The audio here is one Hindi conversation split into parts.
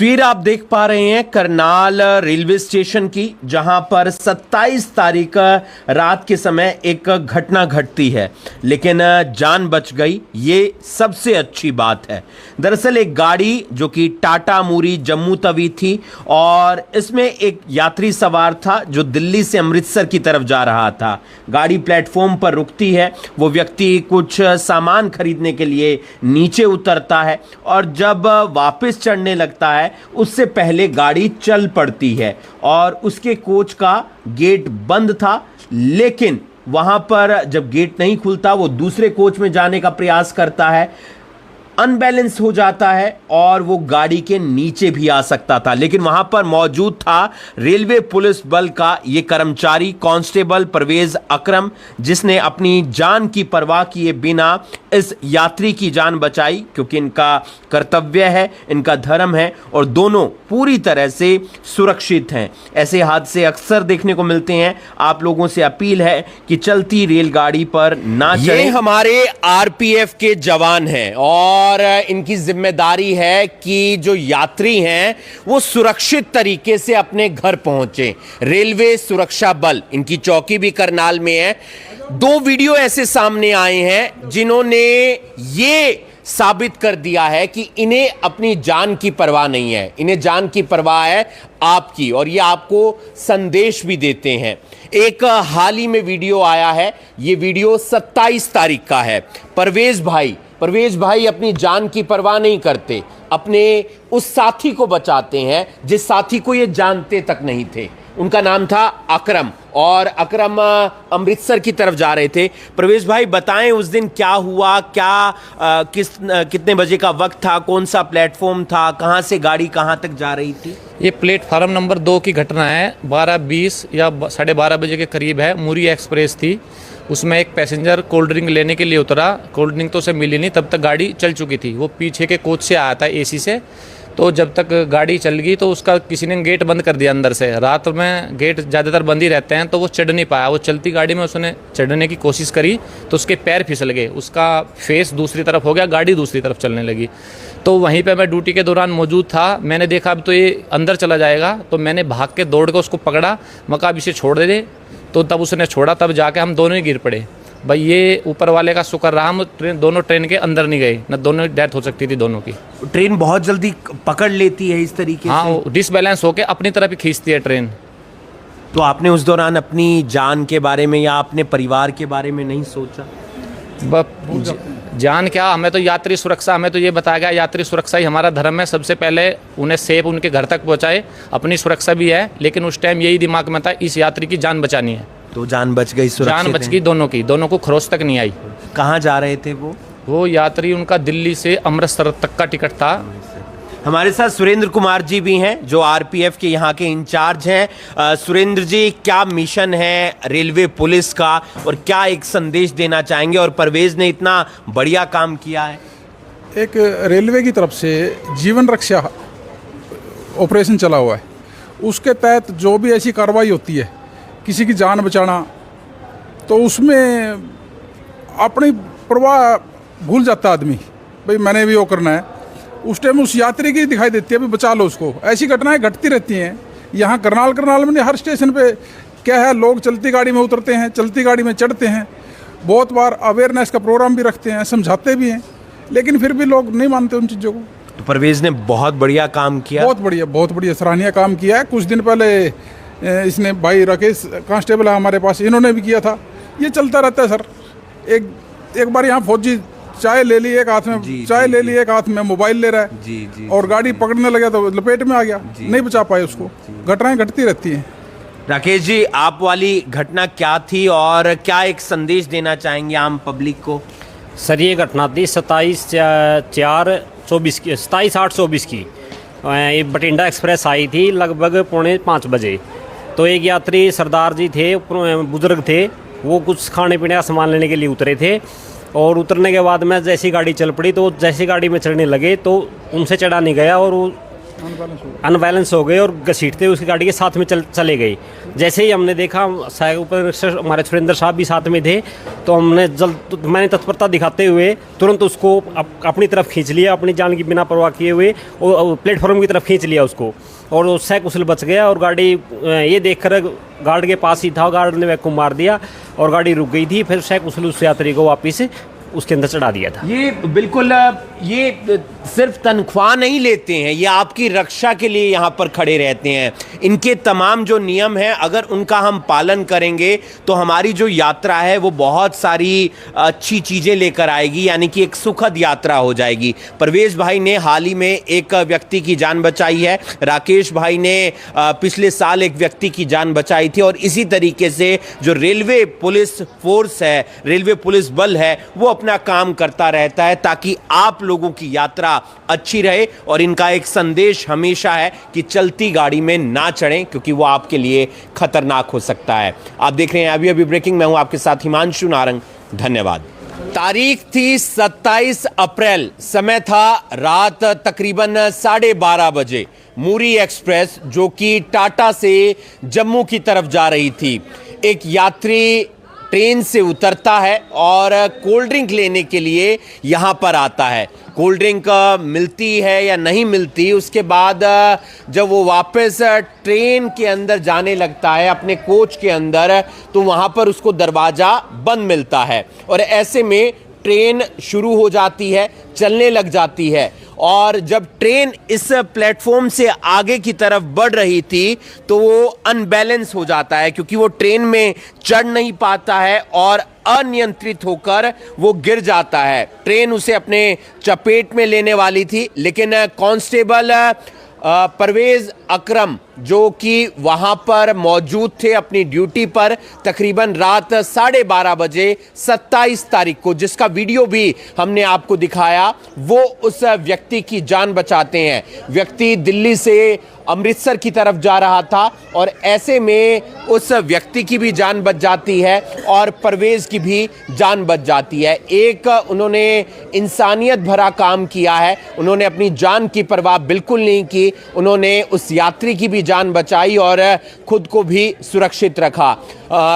तस्वीर आप देख पा रहे हैं करनाल रेलवे स्टेशन की, जहां पर 27 तारीख रात के समय एक घटना घटती है, लेकिन जान बच गई। ये सबसे अच्छी बात है। दरअसल एक गाड़ी जो कि टाटा मूरी जम्मू तवी थी और इसमें एक यात्री सवार था जो दिल्ली से अमृतसर की तरफ जा रहा था। गाड़ी प्लेटफॉर्म पर रुकती है, वो व्यक्ति कुछ सामान खरीदने के लिए नीचे उतरता है और जब वापस चढ़ने लगता है उससे पहले गाड़ी चल पड़ती है और उसके कोच का गेट बंद था, लेकिन वहां पर जब गेट नहीं खुलता वो दूसरे कोच में जाने का प्रयास करता है, अनबैलेंस हो जाता है और वो गाड़ी के नीचे भी आ सकता था। लेकिन वहां पर मौजूद था रेलवे पुलिस बल का ये कर्मचारी कांस्टेबल परवेज अकरम, जिसने अपनी जान की परवाह किए बिना इस यात्री की जान बचाई, क्योंकि इनका कर्तव्य है, इनका धर्म है और दोनों पूरी तरह से सुरक्षित हैं। ऐसे हादसे अक्सर देखने को मिलते हैं। आप लोगों से अपील है कि चलती रेलगाड़ी पर ना चढ़ें। ये हमारे आरपीएफ के जवान हैं और इनकी जिम्मेदारी है कि जो यात्री हैं वो सुरक्षित तरीके से अपने घर पहुंचे। रेलवे सुरक्षा बल, इनकी चौकी भी करनाल में है। 2 वीडियो ऐसे सामने आए हैं जिन्होंने ये साबित कर दिया है कि इन्हें अपनी जान की परवाह नहीं है, इन्हें जान की परवाह है आपकी, और ये आपको संदेश भी देते हैं। एक हाल ही में वीडियो आया है, ये वीडियो 27 तारीख का है। परवेज भाई अपनी जान की परवाह नहीं करते, अपने उस साथी को बचाते हैं जिस साथी को ये जानते तक नहीं थे। उनका नाम था अकरम और अकरम अमृतसर की तरफ जा रहे थे। परवेज भाई बताएं उस दिन क्या हुआ, कितने बजे का वक्त था, कौन सा प्लेटफॉर्म था, कहां से गाड़ी कहां तक जा रही थी? ये प्लेटफार्म नंबर 2 की घटना है। 12:20 या 12:30 बजे के करीब है। मूरी एक्सप्रेस थी, उसमें एक पैसेंजर कोल्ड ड्रिंक लेने के लिए उतरा। कोल्ड ड्रिंक तो उसे मिली नहीं, तब तक गाड़ी चल चुकी थी। वो पीछे के कोच से आया था एसी से, तो जब तक गाड़ी चल गई तो उसका किसी ने गेट बंद कर दिया अंदर से। रात में गेट ज़्यादातर बंद ही रहते हैं, तो वो चढ़ नहीं पाया। वो चलती गाड़ी में उसने चढ़ने की कोशिश करी तो उसके पैर फिसल गए, उसका फेस दूसरी तरफ हो गया, गाड़ी दूसरी तरफ चलने लगी। तो वहीं पे मैं ड्यूटी के दौरान मौजूद था। मैंने देखा अब तो ये अंदर चला जाएगा, तो मैंने भाग के दौड़ के उसको पकड़ा, मका अब इसे छोड़ दे। तो तब उसने छोड़ा, तब जाके हम दोनों ही गिर पड़े। भाई ये ऊपर वाले का शुक्र रहा, हम दोनों ट्रेन के अंदर नहीं गए, न दोनों डेथ हो सकती थी दोनों की। ट्रेन बहुत जल्दी पकड़ लेती है इस तरीके से। हाँ, डिसबैलेंस होके अपनी तरफ ही खींचती है ट्रेन। तो आपने उस दौरान अपनी जान के बारे में या अपने परिवार के बारे में नहीं सोचा? जान क्या, हमें तो यात्री सुरक्षा, हमें तो ये बताया गया यात्री सुरक्षा ही हमारा धर्म है। सबसे पहले उन्हें सेफ उनके घर तक पहुँचाए, अपनी सुरक्षा भी है, लेकिन उस टाइम यही दिमाग में था इस यात्री की जान बचानी है। तो जान बच गई, सुरक्षित जान बच गई दोनों की, दोनों को खरोच तक नहीं आई। कहाँ जा रहे थे वो यात्री? उनका दिल्ली से अमृतसर तक का टिकट था। हमारे साथ सुरेंद्र कुमार जी भी हैं जो आरपीएफ के यहाँ के इंचार्ज हैं। सुरेंद्र जी, क्या मिशन है रेलवे पुलिस का और क्या एक संदेश देना चाहेंगे? और परवेज ने इतना बढ़िया काम किया है। एक रेलवे की तरफ से जीवन रक्षा ऑपरेशन चला हुआ है, उसके तहत जो भी ऐसी कार्रवाई होती है, किसी की जान बचाना, तो उसमें अपनी परवाह भूल जाता आदमी, भाई मैंने भी वो करना है। उस टाइम उस यात्री की दिखाई देती है, भाई बचा लो उसको। ऐसी घटनाएं घटती रहती हैं यहाँ करनाल में। हर स्टेशन पे क्या है, लोग चलती गाड़ी में उतरते हैं, चलती गाड़ी में चढ़ते हैं। बहुत बार अवेयरनेस का प्रोग्राम भी रखते हैं, समझाते भी हैं, लेकिन फिर भी लोग नहीं मानते उन चीज़ों को। तो परवेज ने बहुत बढ़िया काम किया, बहुत बढ़िया सराहनीय काम किया है। कुछ दिन पहले इसने भाई राकेश कांस्टेबल है हमारे पास, इन्होंने भी किया था। ये चलता रहता है सर। एक बार यहाँ फौजी चाय ले ली, एक हाथ में चाय ले ली, एक हाथ में मोबाइल ले रहा है और गाड़ी पकड़ने लगा तो लपेट में आ गया, नहीं बचा पाए उसको। घटनाएं घटती रहती हैं। राकेश जी, आप वाली घटना क्या थी और क्या एक संदेश देना चाहेंगे आम पब्लिक को? सर ये घटना थी 27/4/24 की, 27/8/24 की। ये बठिंडा एक्सप्रेस आई थी लगभग 4:45 बजे। तो एक यात्री सरदार जी थे, बुजुर्ग थे, वो कुछ खाने पीने का सामान लेने के लिए उतरे थे और उतरने के बाद में जैसी गाड़ी चल पड़ी, तो जैसी गाड़ी में चढ़ने लगे तो उनसे चढ़ा नहीं गया और वो अनबैलेंस हो गए और घसीटते हुए उसकी गाड़ी के साथ में चले गए। जैसे ही हमने देखा, ऊपर हमारे सुरेंद्र साहब भी साथ में थे, तो मैंने तत्परता दिखाते हुए तुरंत उसको अपनी तरफ खींच लिया, अपनी जान की बिना परवाह किए हुए प्लेटफॉर्म की तरफ खींच लिया उसको, और वो सकुशल बच गया। और गाड़ी ये देखकर गार्ड के पास ही था, गार्ड ने वैक्यूम मार दिया और गाड़ी रुक गई थी। फिर सकुशल उस यात्री को वापस उसके अंदर चढ़ा दिया था। ये बिल्कुल, ये सिर्फ तनख्वाह नहीं लेते हैं, ये आपकी रक्षा के लिए यहाँ पर खड़े रहते हैं। इनके तमाम जो नियम हैं, अगर उनका हम पालन करेंगे तो हमारी जो यात्रा है वो बहुत सारी अच्छी चीज़ें लेकर आएगी, यानी कि एक सुखद यात्रा हो जाएगी। परवेज भाई ने हाल ही में एक व्यक्ति की जान बचाई है, राकेश भाई ने पिछले साल एक व्यक्ति की जान बचाई थी, और इसी तरीके से जो रेलवे पुलिस फोर्स है, रेलवे पुलिस बल है, वो अपना काम करता रहता है ताकि आप लोगों की यात्रा अच्छी रहे। और इनका एक संदेश हमेशा है कि चलती गाड़ी में ना चढ़ें, क्योंकि वो आपके लिए खतरनाक हो सकता है। आप देख रहे हैं अभी अभी ब्रेकिंग, मैं हूं आपके साथ हिमांशु नारंग, धन्यवाद। तारीख थी 27 अप्रैल, समय था रात तकरीबन 12:30 बजे। मूरी एक्सप्रेस जो कि टाटा से जम्मू की तरफ जा रही थी, एक यात्री ट्रेन से उतरता है और कोल्ड ड्रिंक लेने के लिए यहाँ पर आता है। कोल्ड ड्रिंक मिलती है या नहीं मिलती, उसके बाद जब वो वापस ट्रेन के अंदर जाने लगता है अपने कोच के अंदर, तो वहाँ पर उसको दरवाज़ा बंद मिलता है और ऐसे में ट्रेन शुरू हो जाती है, चलने लग जाती है। और जब ट्रेन इस प्लेटफॉर्म से आगे की तरफ बढ़ रही थी तो वो अनबैलेंस हो जाता है, क्योंकि वो ट्रेन में चढ़ नहीं पाता है और अनियंत्रित होकर वो गिर जाता है। ट्रेन उसे अपने चपेट में लेने वाली थी, लेकिन कांस्टेबल परवेज अकरम जो कि वहां पर मौजूद थे अपनी ड्यूटी पर, तकरीबन रात 12:30 बजे 27 तारीख को, जिसका वीडियो भी हमने आपको दिखाया, वो उस व्यक्ति की जान बचाते हैं। व्यक्ति दिल्ली से अमृतसर की तरफ जा रहा था और ऐसे में उस व्यक्ति की भी जान बच जाती है और परवेज की भी जान बच जाती है। एक उन्होंने इंसानियत भरा काम किया है, उन्होंने अपनी जान की परवाह बिल्कुल नहीं की, उन्होंने उस यात्री की भी जान बचाई और खुद को भी सुरक्षित रखा।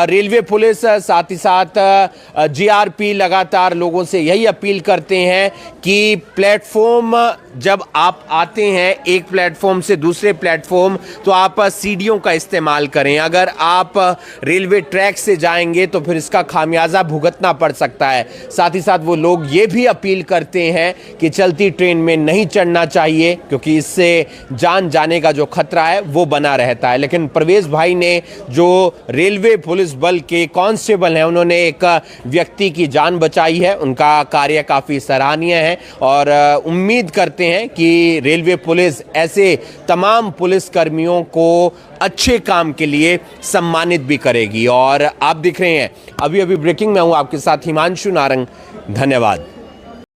रेलवे पुलिस साथ ही साथ जीआरपी लगातार लोगों से यही अपील करते हैं कि प्लेटफॉर्म जब आप आते हैं एक प्लेटफॉर्म से दूसरे प्लेटफॉर्म, तो आप सीढ़ियों का इस्तेमाल करें। अगर आप रेलवे ट्रैक से जाएंगे तो फिर इसका खामियाजा भुगतना पड़ सकता है। साथ ही साथ वो लोग ये भी अपील करते हैं कि चलती ट्रेन में नहीं चढ़ना चाहिए, क्योंकि इससे जान जाने का जो खतरा है वो बना रहता है। लेकिन परवेज भाई ने, जो रेलवे पुलिस बल के कांस्टेबल हैं, उन्होंने एक व्यक्ति की जान बचाई है। उनका कार्य काफ़ी सराहनीय है और उम्मीद करते हैं कि रेलवे पुलिस ऐसे तमाम पुलिस कर्मियों को अच्छे काम के लिए सम्मानित भी करेगी। और आप दिख रहे हैं अभी अभी ब्रेकिंग में हूं आपके साथ हिमांशु नारंग, धन्यवाद।